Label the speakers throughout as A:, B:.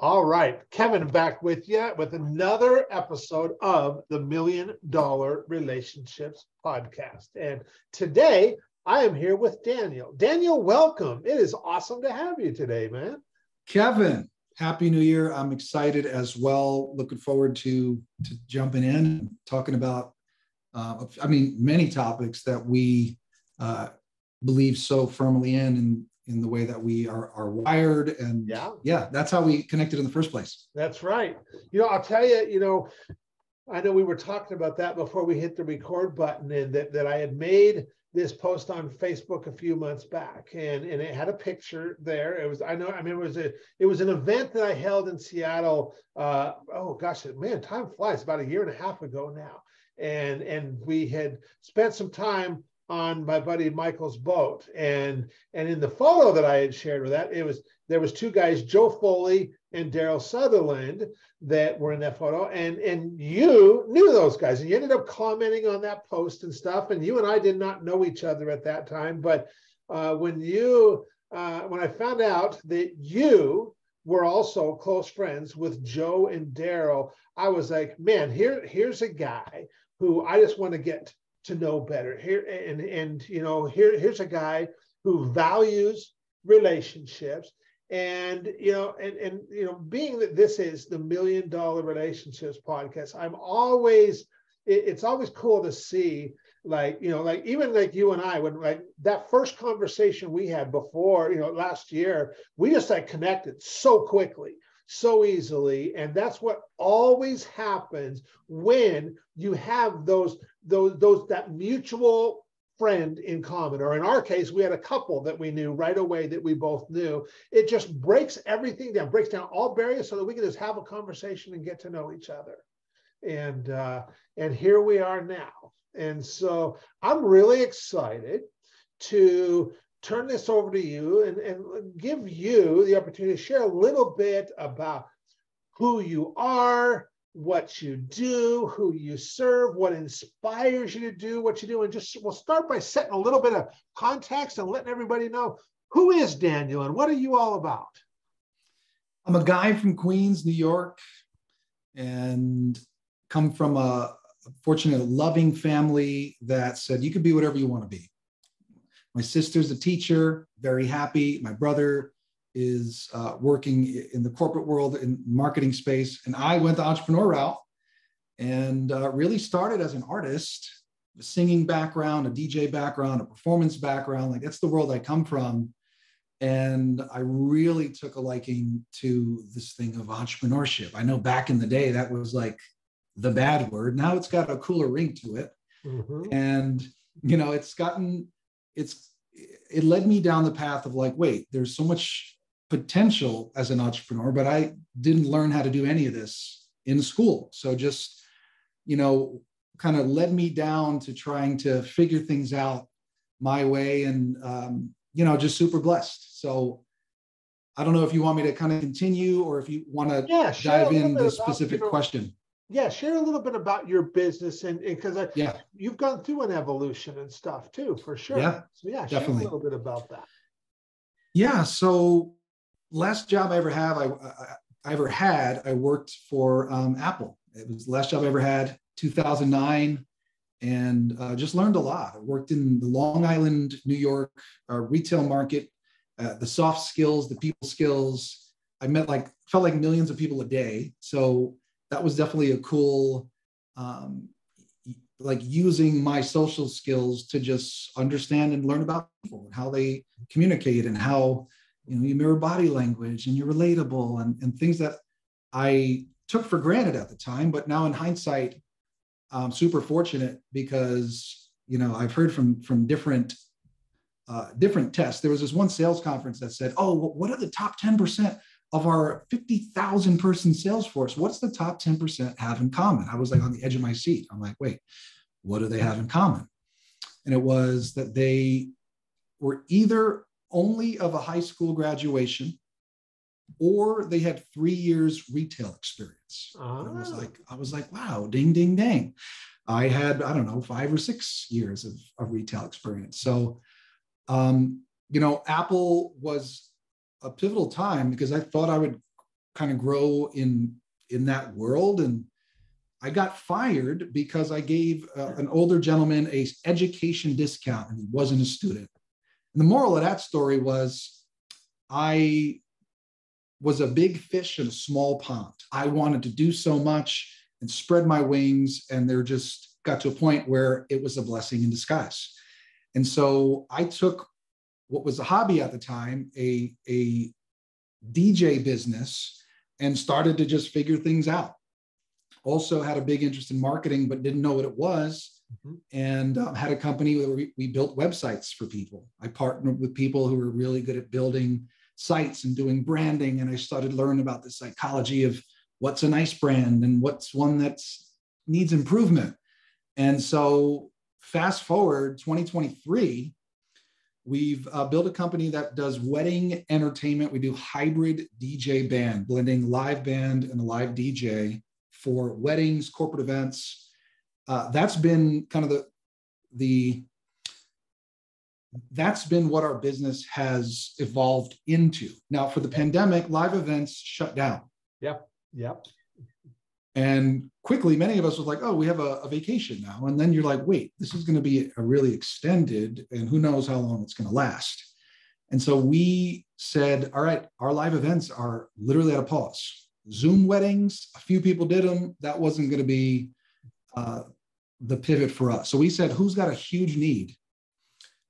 A: All right, Kevin back with you with another episode of the Million Dollar Relationships Podcast. And today I am here with Daniel. Daniel, welcome. It is awesome to have you today, man.
B: Kevin, Happy New Year. I'm excited as well. Looking forward to jumping in and talking about, many topics that we believe so firmly in the way that we are wired. And yeah, that's how we connected in the first place.
A: That's right. I'll tell you, I know we were talking about that before we hit the record button, and that I had made this post on Facebook a few months back, and it had a picture there. It was an event that I held in Seattle. Time flies, about a year and a half ago now. And we had spent some time on my buddy Michael's boat. And in the photo that I had shared with that, there was two guys, Joe Foley and Daryl Sutherland, that were in that photo. And you knew those guys, and you ended up commenting on that post and stuff. And you and I did not know each other at that time. But when I found out that you were also close friends with Joe and Daryl, I was like, man, here's a guy who I just want to get to know better here. Here's a guy who values relationships. And being that this is the Million Dollar Relationships Podcast, it's always cool to see, even like you and I, when that first conversation we had before, last year, we just connected so quickly, so easily. And that's what always happens when you have that mutual friend in common, or in our case, we had a couple that we knew right away that we both knew. It just breaks everything down, breaks down all barriers so that we can just have a conversation and get to know each other. And here we are now. And so I'm really excited to turn this over to you and give you the opportunity to share a little bit about who you are, what you do, who you serve, what inspires you to do what you do. And we'll start by setting a little bit of context and letting everybody know, who is Daniel and what are you all about?
B: I'm a guy from Queens, New York, and come from a fortunate, loving family that said, you can be whatever you want to be. My sister's a teacher, very happy. My brother is working in the corporate world in marketing space. And I went the entrepreneur route and really started as an artist, a singing background, a DJ background, a performance background. That's the world I come from. And I really took a liking to this thing of entrepreneurship. I know back in the day, that was the bad word. Now it's got a cooler ring to it. Mm-hmm. And, it led me down the path of wait, there's so much potential as an entrepreneur, but I didn't learn how to do any of this in school. So just, kind of led me down to trying to figure things out my way, and, just super blessed. So I don't know if you want me to kind of continue or if you want to dive in this specific question.
A: Yeah, share a little bit about your business, and because you've gone through an evolution and stuff too, for sure.
B: Yeah,
A: so definitely. Share a little bit about that.
B: Yeah, so last job I ever had, I worked for Apple. It was the last job I ever had, 2009, and just learned a lot. I worked in the Long Island, New York retail market, the soft skills, the people skills. I felt like millions of people a day. So that was definitely a cool, using my social skills to just understand and learn about people and how they communicate and how, you mirror body language and you're relatable and things that I took for granted at the time. But now in hindsight, I'm super fortunate because, I've heard from different tests. There was this one sales conference that said, oh, what are the top 10% of our 50,000 person sales force? What's the top 10% have in common? I was on the edge of my seat. I'm like, wait, what do they have in common? And it was that they were either only of a high school graduation or they had 3 years retail experience. Oh. I was like, wow, ding, ding, ding. I had, 5 or 6 years of retail experience. So, Apple was a pivotal time because I thought I would kind of grow in that world. And I got fired because I gave an older gentleman a education discount and he wasn't a student. And the moral of that story was I was a big fish in a small pond. I wanted to do so much and spread my wings, and there just got to a point where it was a blessing in disguise. And so I took what was a hobby at the time, a DJ business, and started to just figure things out. Also had a big interest in marketing, but didn't know what it was. Mm-hmm. And had a company where we built websites for people. I partnered with people who were really good at building sites and doing branding. And I started learning about the psychology of what's a nice brand and what's one that needs improvement. And so fast forward 2023, we've built a company that does wedding entertainment. We do hybrid DJ band, blending live band and a live DJ for weddings, corporate events. That's been kind of that's been what our business has evolved into. Now, for the pandemic, live events shut down.
A: Yep.
B: And quickly, many of us was like, oh, we have a vacation now. And then you're like, wait, this is going to be a really extended, and who knows how long it's going to last. And so we said, all right, our live events are literally at a pause. Zoom weddings, a few people did them. That wasn't going to be the pivot for us. So we said, who's got a huge need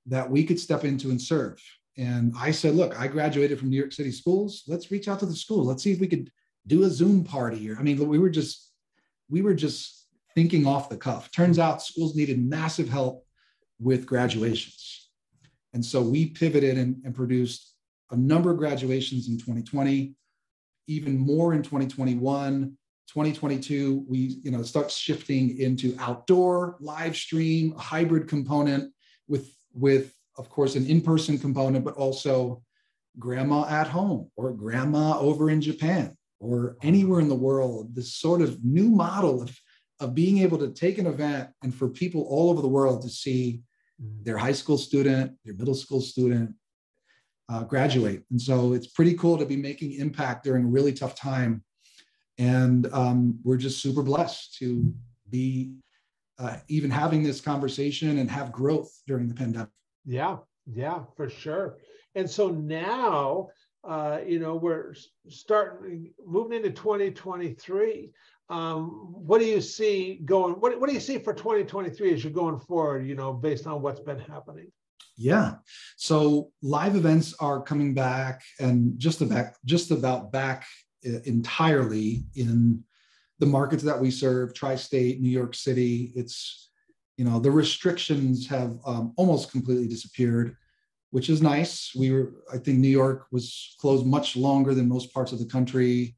B: that we could step into and serve? And I said, look, I graduated from New York City schools. Let's reach out to the school. Let's see if we could do a Zoom party. Or, I mean, we were just thinking off the cuff. Turns out schools needed massive help with graduations. And so we pivoted and produced a number of graduations in 2020, even more in 2021. 2022, we start shifting into outdoor, live stream, a hybrid component with of course an in-person component, but also grandma at home or grandma over in Japan or anywhere in the world. This sort of new model of being able to take an event and for people all over the world to see their high school student, their middle school student graduate. And so it's pretty cool to be making impact during a really tough time. And we're just super blessed to be even having this conversation and have growth during the pandemic.
A: Yeah, for sure. And so now, we're moving into 2023. What do you see going? What do you see for 2023 as you're going forward? Based on what's been happening.
B: Yeah. So live events are coming back, and just about back entirely in the markets that we serve, tri-state, New York City. It's, the restrictions have almost completely disappeared, which is nice. I think New York was closed much longer than most parts of the country.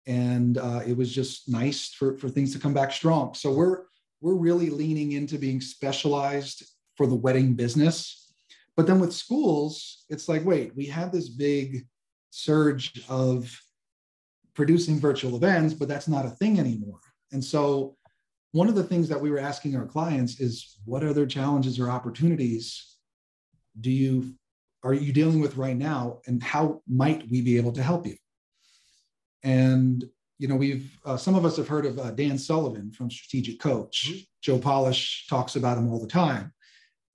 B: And it was just nice for things to come back strong. So we're really leaning into being specialized for the wedding business. But then with schools, it's like, wait, we have this big surge of producing virtual events, but that's not a thing anymore. And so one of the things that we were asking our clients is, what other challenges or opportunities are you dealing with right now? And how might we be able to help you? And, we've, some of us have heard of Dan Sullivan from Strategic Coach. Mm-hmm. Joe Polish talks about him all the time.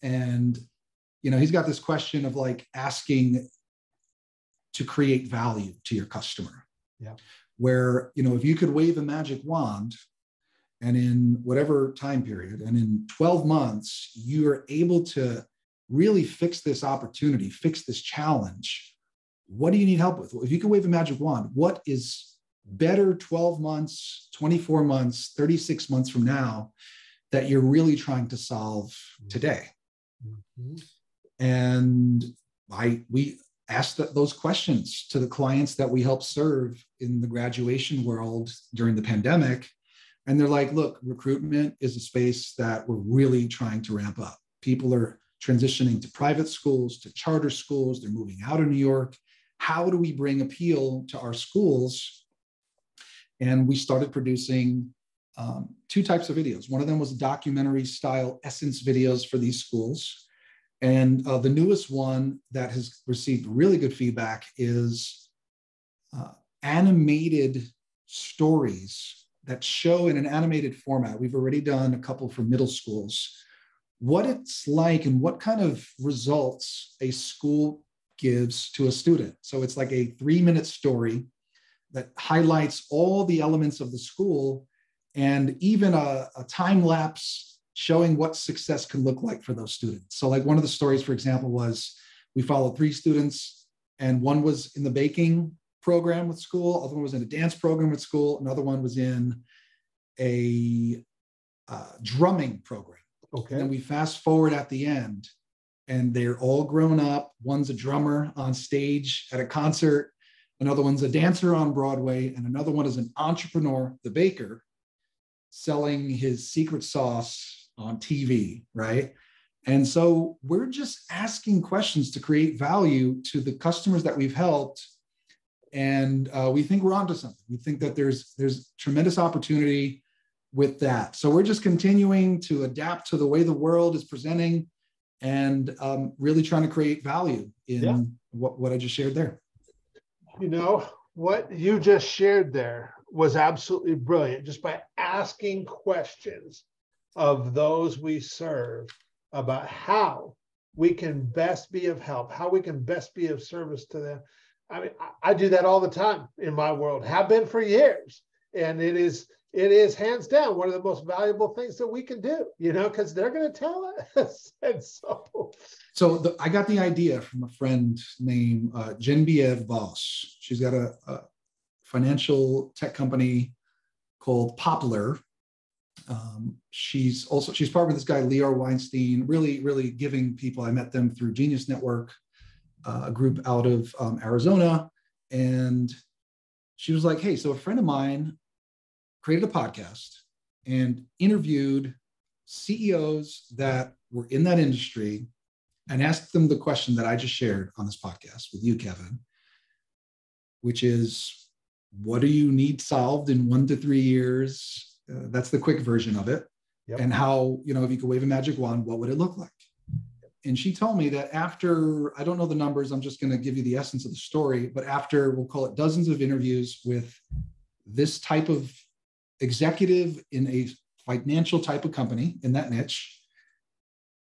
B: And, he's got this question of like asking to create value to your customer.
A: Yeah.
B: Where, if you could wave a magic wand and in whatever time period, and in 12 months, you are able to really fix this opportunity, fix this challenge. What do you need help with? Well, if you could wave a magic wand, what is better 12 months, 24 months, 36 months from now that you're really trying to solve today? Mm-hmm. And we asked those questions to the clients that we help serve in the graduation world during the pandemic. And they're like, look, recruitment is a space that we're really trying to ramp up. People are transitioning to private schools, to charter schools. They're moving out of New York. How do we bring appeal to our schools? And we started producing two types of videos. One of them was documentary style essence videos for these schools. And the newest one that has received really good feedback is animated stories that show in an animated format. We've already done a couple for middle schools, what it's like and what kind of results a school gives to a student. So it's like a 3-minute story that highlights all the elements of the school, and even a time lapse showing what success can look like for those students. So like one of the stories, for example, was we followed 3 students, and one was in the baking program with school, other one was in a dance program with school, another one was in a drumming program.
A: Okay.
B: And then we fast forward at the end, and they're all grown up. One's a drummer on stage at a concert, another one's a dancer on Broadway, and another one is an entrepreneur, the baker, selling his secret sauce on TV, right? And so we're just asking questions to create value to the customers that we've helped. And we think we're onto something. We think that there's tremendous opportunity with that. So we're just continuing to adapt to the way the world is presenting, and really trying to create value in what I just shared there.
A: You know, what you just shared there was absolutely brilliant. Just by asking questions of those we serve about how we can best be of help, how we can best be of service to them. I mean, I do that all the time in my world, have been for years. And it is hands down one of the most valuable things that we can do, you know, because they're going to tell us. And so
B: I got the idea from a friend named Genevieve Boss. She's got a financial tech company called Poplar. She's part of this guy, Leo Weinstein, really giving people. I met them through Genius Network, a group out of Arizona. And she was like, hey, so a friend of mine created a podcast and interviewed CEOs that were in that industry and asked them the question that I just shared on this podcast with you, Kevin, which is, what do you need solved in 1 to 3 years? That's the quick version of it. Yep. And how, you know, if you could wave a magic wand, what would it look like? And she told me that after, I don't know the numbers, I'm just going to give you the essence of the story, but after, we'll call it dozens of interviews with this type of executive in a financial type of company in that niche,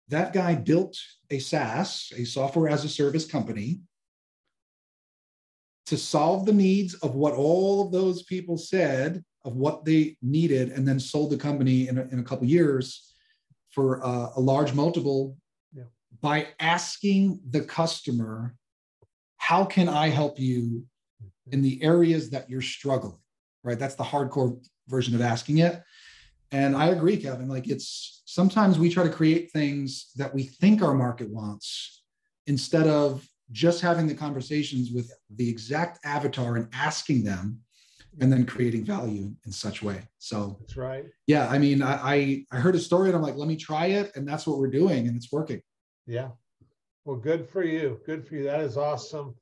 B: that guy built a SaaS, a software as a service company, to solve the needs of what all of those people said of what they needed, and then sold the company in a couple of years for a large multiple. Yeah. By asking the customer, how can I help you in the areas that you're struggling, right? That's the hardcore version of asking it. And I agree, Kevin, like it's sometimes we try to create things that we think our market wants instead of just having the conversations with the exact avatar and asking them, and then creating value in such way. So
A: that's right.
B: Yeah. I mean, I heard a story and I'm like, let me try it. And that's what we're doing. And it's working.
A: Yeah. Well, good for you. Good for you. That is awesome.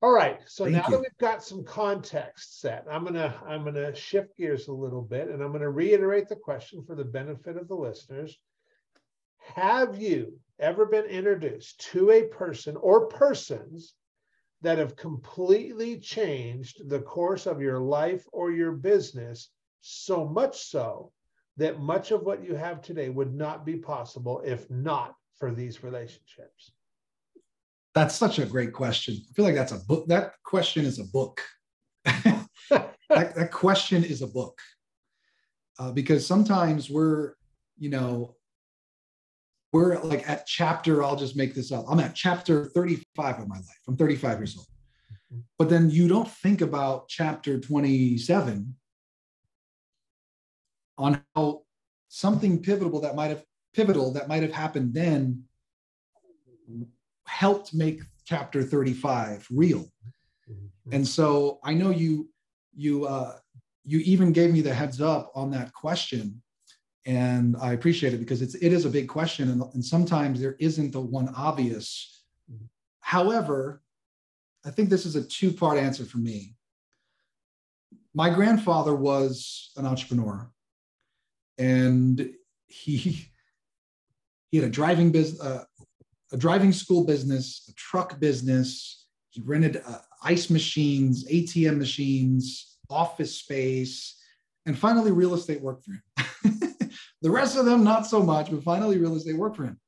A: All right. So now that we've got some context set, I'm gonna shift gears a little bit, and I'm gonna reiterate the question for the benefit of the listeners. Have you ever been introduced to a person or persons that have completely changed the course of your life or your business, so much so that much of what you have today would not be possible if not for these relationships?
B: That's such a great question. I feel like that's a book. That question is a book. that question is a book. Because sometimes we're like at chapter, I'll just make this up. I'm at chapter 35 of my life. I'm 35 years old. But then you don't think about chapter 27 on how something pivotal that might have happened then helped make chapter 35 real. And so I know you even gave me the heads up on that question. And I appreciate it because it is a big question. And sometimes there isn't the one obvious. However, I think this is a 2-part answer for me. My grandfather was an entrepreneur, and he had a driving school business, a truck business. He rented ice machines, ATM machines, office space, and finally real estate worked for him. The rest of them, not so much, but finally real estate worked for him.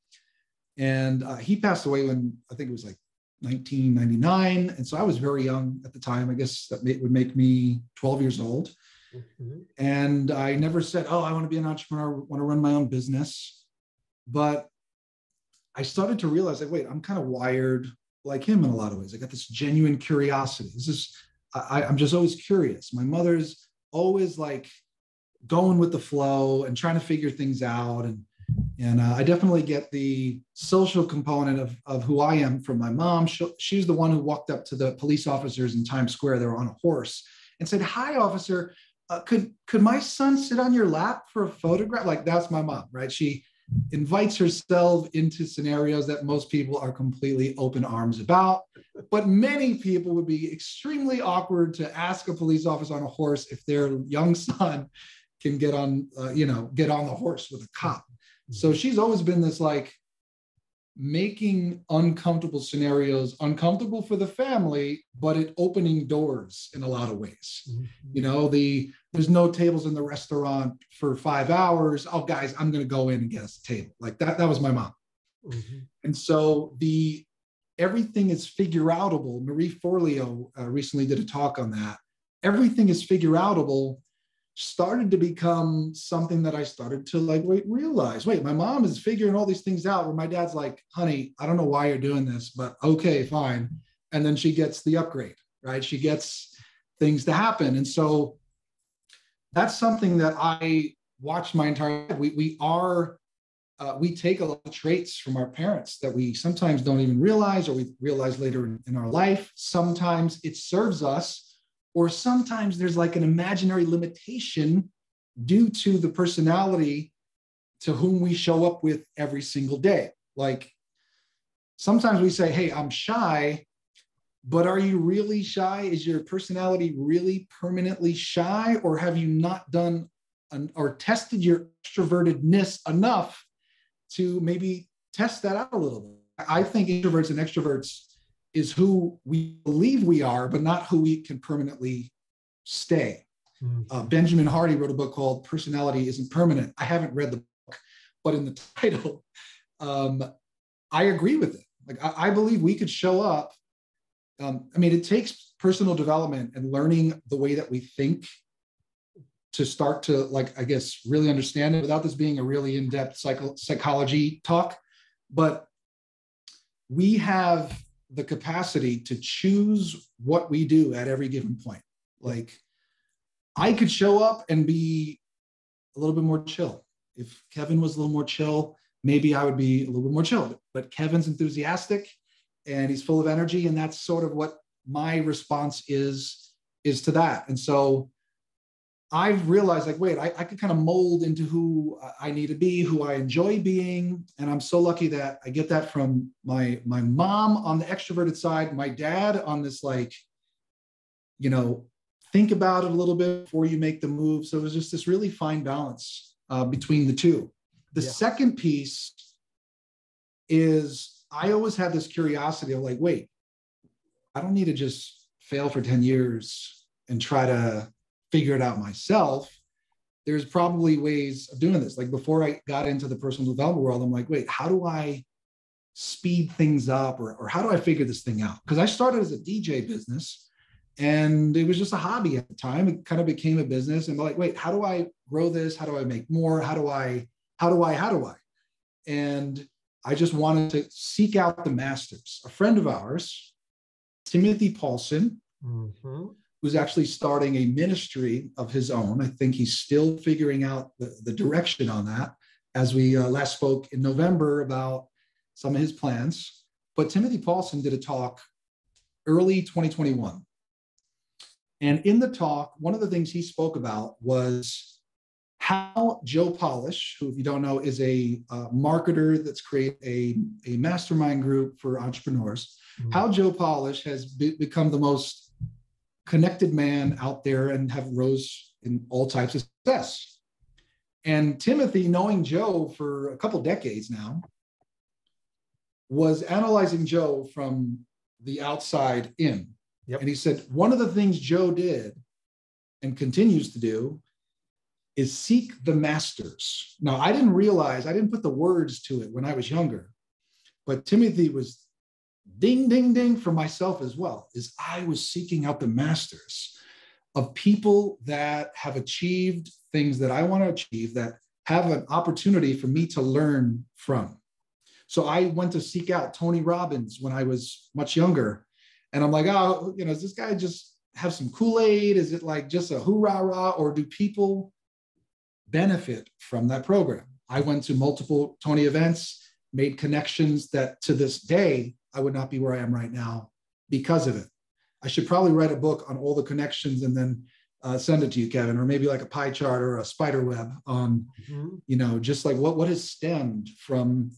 B: And he passed away when I think it was like 1999. And so I was very young at the time. I guess that would make me 12 years old. Mm-hmm. And I never said, oh, I want to be an entrepreneur, I want to run my own business. But I started to realize, like, wait, I'm kind of wired like him in a lot of ways. I got this genuine curiosity. I'm just always curious. My mother's always like going with the flow and trying to figure things out. And I definitely get the social component of who I am from my mom. She's the one who walked up to the police officers in Times Square. They were on a horse and said, "Hi, officer, could my son sit on your lap for a photograph?" Like, that's my mom, right? She invites herself into scenarios that most people are completely open arms about. But many people would be extremely awkward to ask a police officer on a horse if their young son can get on the horse with a cop. So she's always been this, like, making uncomfortable scenarios uncomfortable for the family, but it opening doors in a lot of ways. Mm-hmm. You know, there's no tables in the restaurant for 5 hours. Oh, guys, I'm going to go in and get us a table. Like that was my mom. Mm-hmm. And so everything is figure outable. Marie Forleo recently did a talk on that. Everything is figure outable started to become something that I started to realize, my mom is figuring all these things out where my dad's like, honey, I don't know why you're doing this, but okay, fine. And then she gets the upgrade, right? She gets things to happen. And so that's something that I watched my entire life. We take a lot of traits from our parents that we sometimes don't even realize, or we realize later in our life. Sometimes it serves us, or sometimes there's like an imaginary limitation due to the personality to whom we show up with every single day. Like, sometimes we say, hey, I'm shy, but are you really shy? Is your personality really permanently shy? Or have you not done or tested your extrovertedness enough to maybe test that out a little bit? I think introverts and extroverts is who we believe we are, but not who we can permanently stay. Mm-hmm. Benjamin Hardy wrote a book called Personality Isn't Permanent. I haven't read the book, but in the title, I agree with it. Like, I believe we could show up. It takes personal development and learning the way that we think to start to, really understand it without this being a really in-depth psychology talk. But we have the capacity to choose what we do at every given point. Like, I could show up and be a little bit more chill. If Kevin was a little more chill, maybe I would be a little bit more chill. But Kevin's enthusiastic and he's full of energy, and that's sort of what my response is to that. And so I've realized, I could kind of mold into who I need to be, who I enjoy being. And I'm so lucky that I get that from my mom on the extroverted side, my dad on this, think about it a little bit before you make the move. So it was just this really fine balance between the two. The second piece is I always had this curiosity of I don't need to just fail for 10 years and try to figure it out myself. There's probably ways of doing this. Like, before I got into the personal development world, I'm like, wait, how do I speed things up, or how do I figure this thing out? Because I started as a DJ business and it was just a hobby at the time. It kind of became a business, and I'm like, wait, how do I grow this? How do I make more? How do I? And I just wanted to seek out the masters. A friend of ours, Timothy Paulson, mm-hmm. who's actually starting a ministry of his own. I think he's still figuring out the direction on that, as we last spoke in November about some of his plans. But Timothy Paulson did a talk early 2021. And in the talk, one of the things he spoke about was how Joe Polish, who, if you don't know, is a marketer that's created a mastermind group for entrepreneurs, mm-hmm. how Joe Polish has become the most connected man out there and have rose in all types of success. And Timothy, knowing Joe for a couple decades now, was analyzing Joe from the outside in.
A: Yep.
B: And he said, one of the things Joe did and continues to do is seek the masters. Now, I didn't put the words to it when I was younger, but Timothy was ding, ding, ding for myself as well, is I was seeking out the masters of people that have achieved things that I want to achieve, that have an opportunity for me to learn from. So I went to seek out Tony Robbins when I was much younger. And I'm like, oh, does this guy just have some Kool-Aid? Is it like just a hoorah-rah? Or do people benefit from that program? I went to multiple Tony events, made connections that to this day, I would not be where I am right now because of it. I should probably write a book on all the connections and then send it to you, Kevin, or maybe like a pie chart or a spider web on, just like what has stemmed from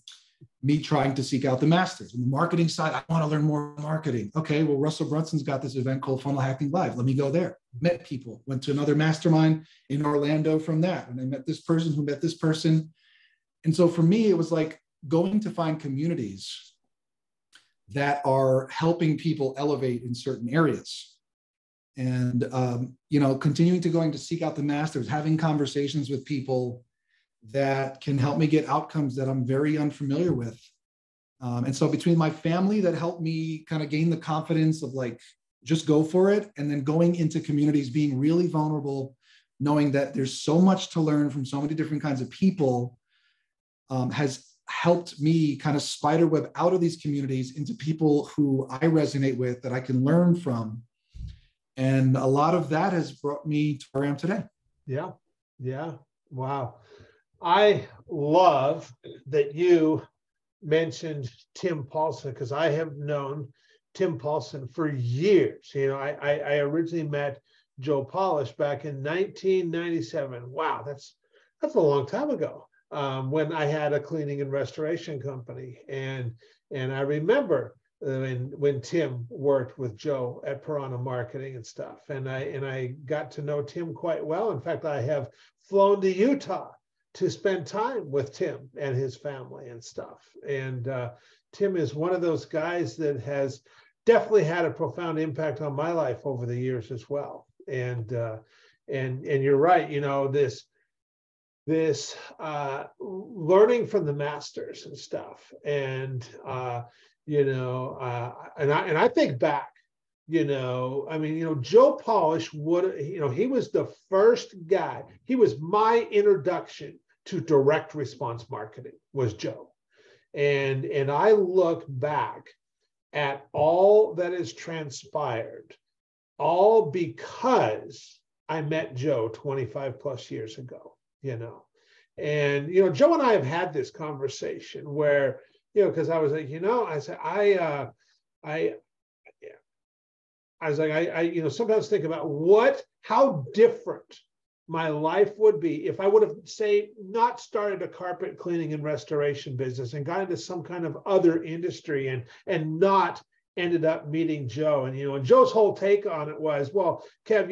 B: me trying to seek out the masters. On the marketing side, I want to learn more marketing. Okay, well, Russell Brunson's got this event called Funnel Hacking Live. Let me go there. Met people, went to another mastermind in Orlando from that. And I met this person who met this person. And so for me, it was like going to find communities that are helping people elevate in certain areas. And, continuing to going to seek out the masters, having conversations with people that can help me get outcomes that I'm very unfamiliar with. And so between my family that helped me kind of gain the confidence of like, just go for it. And then going into communities, being really vulnerable, knowing that there's so much to learn from so many different kinds of people, has helped me kind of spiderweb out of these communities into people who I resonate with, that I can learn from. And a lot of that has brought me to where I am today.
A: Yeah. Yeah. Wow. I love that you mentioned Tim Paulson, because I have known Tim Paulson for years. I originally met Joe Polish back in 1997. Wow, that's a long time ago. When I had a cleaning and restoration company, and I remember when Tim worked with Joe at Piranha Marketing and stuff, and I got to know Tim quite well. In fact, I have flown to Utah to spend time with Tim and his family and stuff. And Tim is one of those guys that has definitely had a profound impact on my life over the years as well. And you're right, this learning from the masters and stuff. And I think back, Joe Polish he was the first guy. He was my introduction to direct response marketing, was Joe. And I look back at all that has transpired, all because I met Joe 25 plus years ago. And Joe and I have had this conversation where, because I was like, I said, I sometimes think about how different my life would be if I would have, say, not started a carpet cleaning and restoration business and got into some kind of other industry and not ended up meeting Joe. And Joe's whole take on it was, well, Kev,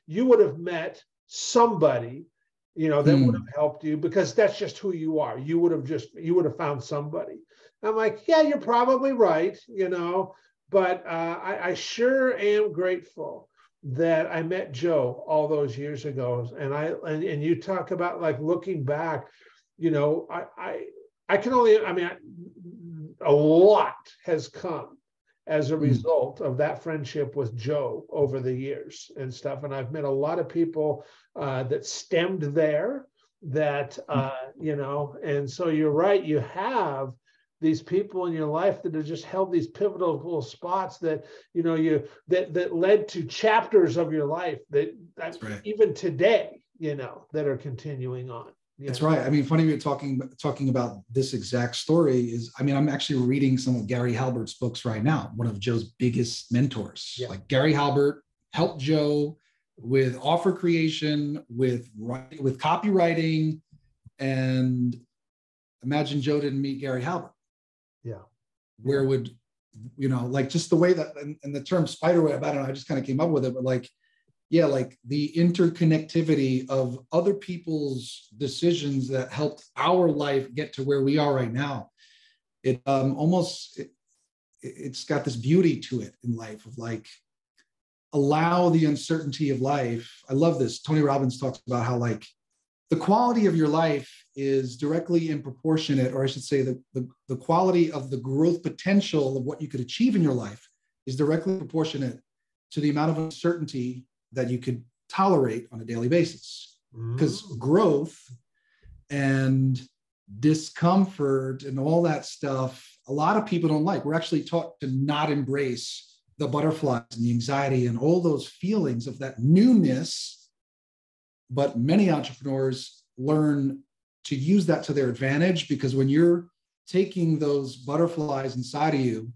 A: you would have met somebody that would have helped you, because that's just who you are. You would have found somebody. I'm like, yeah, you're probably right, but I sure am grateful that I met Joe all those years ago. And you talk about like looking back, I can only, a lot has come as a result of that friendship with Joe over the years and stuff. And I've met a lot of people that stemmed there that, and so you're right. You have these people in your life that have just held these pivotal little spots that, that led to chapters of your life that
B: right.
A: Even today, that are continuing on.
B: That's right. Funny you're talking about this exact story is, I'm actually reading some of Gary Halbert's books right now, one of Joe's biggest mentors. Yeah. Like Gary Halbert helped Joe with offer creation, with copywriting, and imagine Joe didn't meet Gary Halbert.
A: Yeah.
B: Where would, like just the way that, and the term spiderweb, I don't know, I just kind of came up with it, but like, yeah, like the interconnectivity of other people's decisions that helped our life get to where we are right now. It's got this beauty to it in life of like, allow the uncertainty of life. I love this. Tony Robbins talks about how like the quality of your life is directly in proportionate, or I should say the quality of the growth potential of what you could achieve in your life is directly proportionate to the amount of uncertainty that you could tolerate on a daily basis. Because growth and discomfort and all that stuff, a lot of people don't like. We're actually taught to not embrace the butterflies and the anxiety and all those feelings of that newness. But many entrepreneurs learn to use that to their advantage, because when you're taking those butterflies inside of you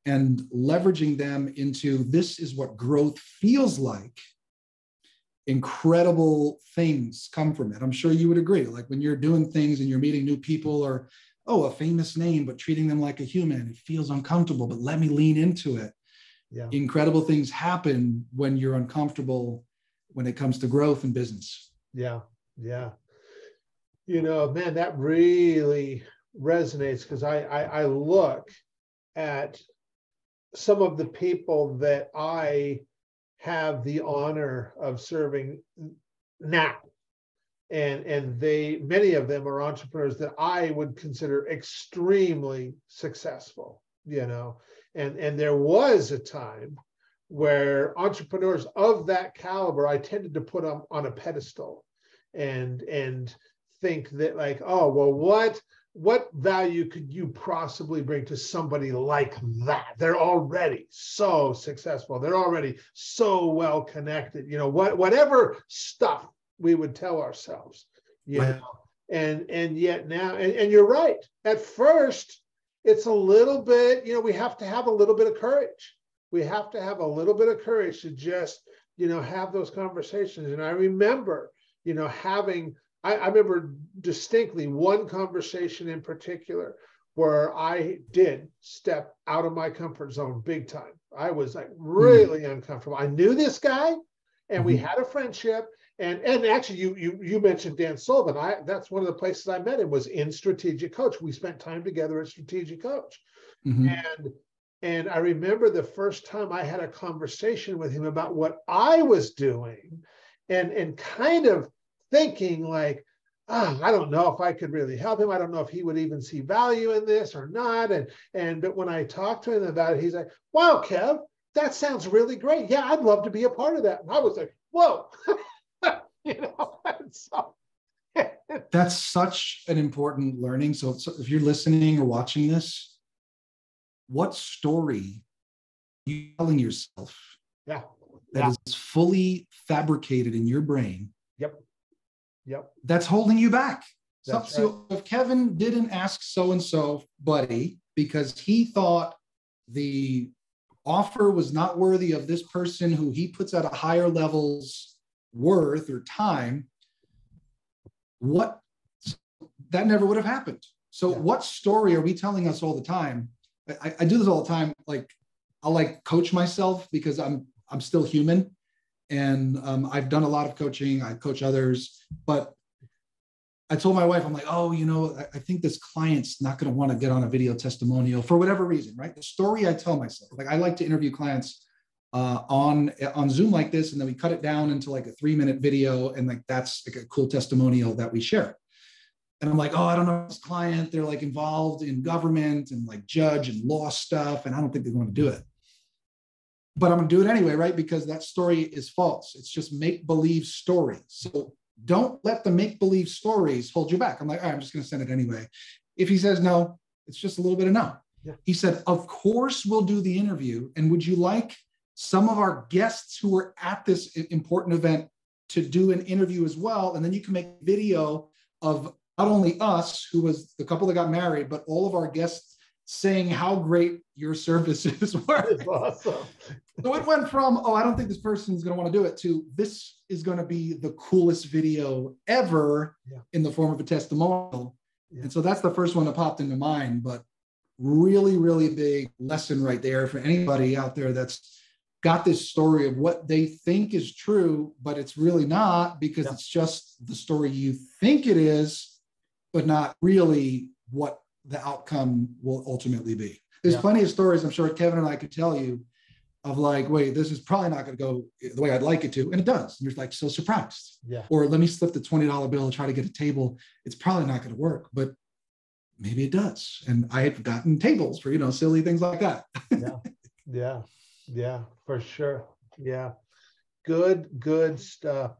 B: and leveraging them into this is what growth feels like, incredible things come from it. I'm sure you would agree. Like when you're doing things and you're meeting new people, or, oh, a famous name, but treating them like a human, it feels uncomfortable, but let me lean into it. Yeah. Incredible things happen when you're uncomfortable when it comes to growth in business.
A: Yeah. Yeah. You know, man, that really resonates, because I look at some of the people that I have the honor of serving now. And many of them are entrepreneurs that I would consider extremely successful, you know. And there was a time where entrepreneurs of that caliber, I tended to put them on a pedestal and think that like, oh, well, what value could you possibly bring to somebody like that? They're already so successful. They're already so well connected. You know, whatever stuff we would tell ourselves, you know, and yet now, and you're right. At first, it's a little bit, you know, we have to have a little bit of courage. We have to have a little bit of courage to just, you know, have those conversations. And I remember, you know, I remember distinctly one conversation in particular where I did step out of my comfort zone big time. I was like really uncomfortable. I knew this guy and we had a friendship. And actually you mentioned Dan Sullivan. That's one of the places I met him, was in Strategic Coach. We spent time together at Strategic Coach. And I remember the first time I had a conversation with him about what I was doing and kind of thinking like, I don't know if I could really help him. I don't know if he would even see value in this or not. But when I talked to him about it, he's like, wow, Kev, that sounds really great. Yeah, I'd love to be a part of that. And I was like, whoa. You know, so
B: that's such an important learning. So if you're listening or watching this, what story are you telling yourself that is fully fabricated in your brain?
A: Yep.
B: That's holding you back.
A: That's
B: so if Kevin didn't ask so-and-so buddy because he thought the offer was not worthy of this person who he puts at a higher level's worth or time, that never would have happened. So what story are we telling us all the time? I do this all the time. Like I'll like coach myself because I'm still human. And I've done a lot of coaching. I coach others, but I told my wife, I'm like, oh, you know, I think this client's not going to want to get on a video testimonial for whatever reason, right? The story I tell myself, like I like to interview clients on Zoom like this, and then we cut it down into like a 3-minute video, and like that's like a cool testimonial that we share. And I'm like, oh, I don't know this client. They're like involved in government and like judge and law stuff, and I don't think they're going to do it. But I'm going to do it anyway, right? Because that story is false. It's just make-believe stories. So don't let the make-believe stories hold you back. I'm like, all right, I'm just going to send it anyway. If he says no, it's just a little bit of no. Yeah. He said, of course, we'll do the interview. And would you like some of our guests who were at this important event to do an interview as well? And then you can make a video of not only us, who was the couple that got married, but all of our guests saying how great your services were.
A: That's awesome.
B: So it went from, oh, I don't think this person's going to want to do it, to this is going to be the coolest video ever in the form of a testimonial. Yeah. And so that's the first one that popped into mind, but really, really big lesson right there for anybody out there that's got this story of what they think is true, but it's really not, because it's just the story you think it is, but not really what the outcome will ultimately be. There's plenty of stories I'm sure Kevin and I could tell you of like, wait, this is probably not going to go the way I'd like it to. And it does. And you're like so surprised.
A: Yeah.
B: Or let me slip the $20 bill and try to get a table. It's probably not going to work, but maybe it does. And I had gotten tables for, silly things like that.
A: Yeah, for sure. Yeah. Good stuff.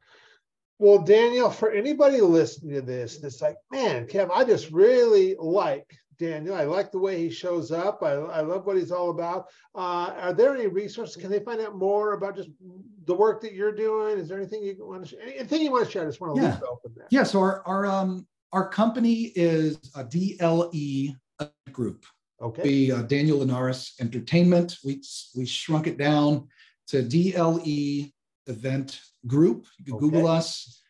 A: Well, Daniel, for anybody listening to this, that's like, man, Kev, I just really like Daniel. I like the way he shows up. I love what he's all about. Are there any resources? Can they find out more about just the work that you're doing? Is there anything you want to share? Anything you want to share? I just want to leave it open there.
B: Yeah. So our company is a DLE group.
A: Okay.
B: The Daniel Linares Entertainment. We shrunk it down to DLE Event Group. You can Google us.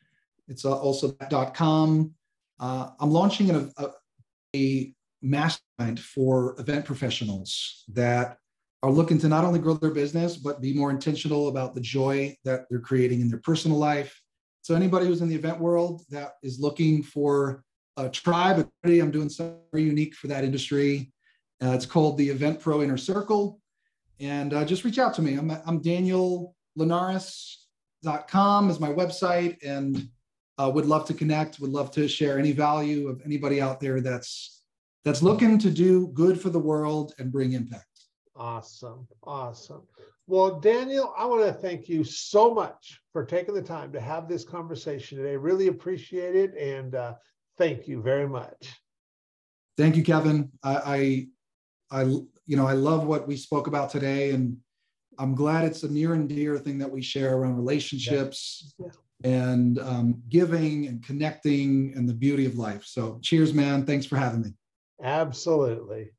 B: It's also .com. I'm launching a mastermind for event professionals that are looking to not only grow their business, but be more intentional about the joy that they're creating in their personal life. So anybody who's in the event world that is looking for a tribe, I'm doing something very unique for that industry. It's called the Event Pro Inner Circle. And just reach out to me. I'm DanielLinares.com is my website, and would love to connect, would love to share any value of anybody out there that's looking to do good for the world and bring impact.
A: Awesome. Well, Daniel, I want to thank you so much for taking the time to have this conversation today. Really appreciate it. And thank you very much.
B: Thank you, Kevin. I love what we spoke about today, and I'm glad it's a near and dear thing that we share around relationships and giving and connecting and the beauty of life. So cheers, man. Thanks for having me.
A: Absolutely.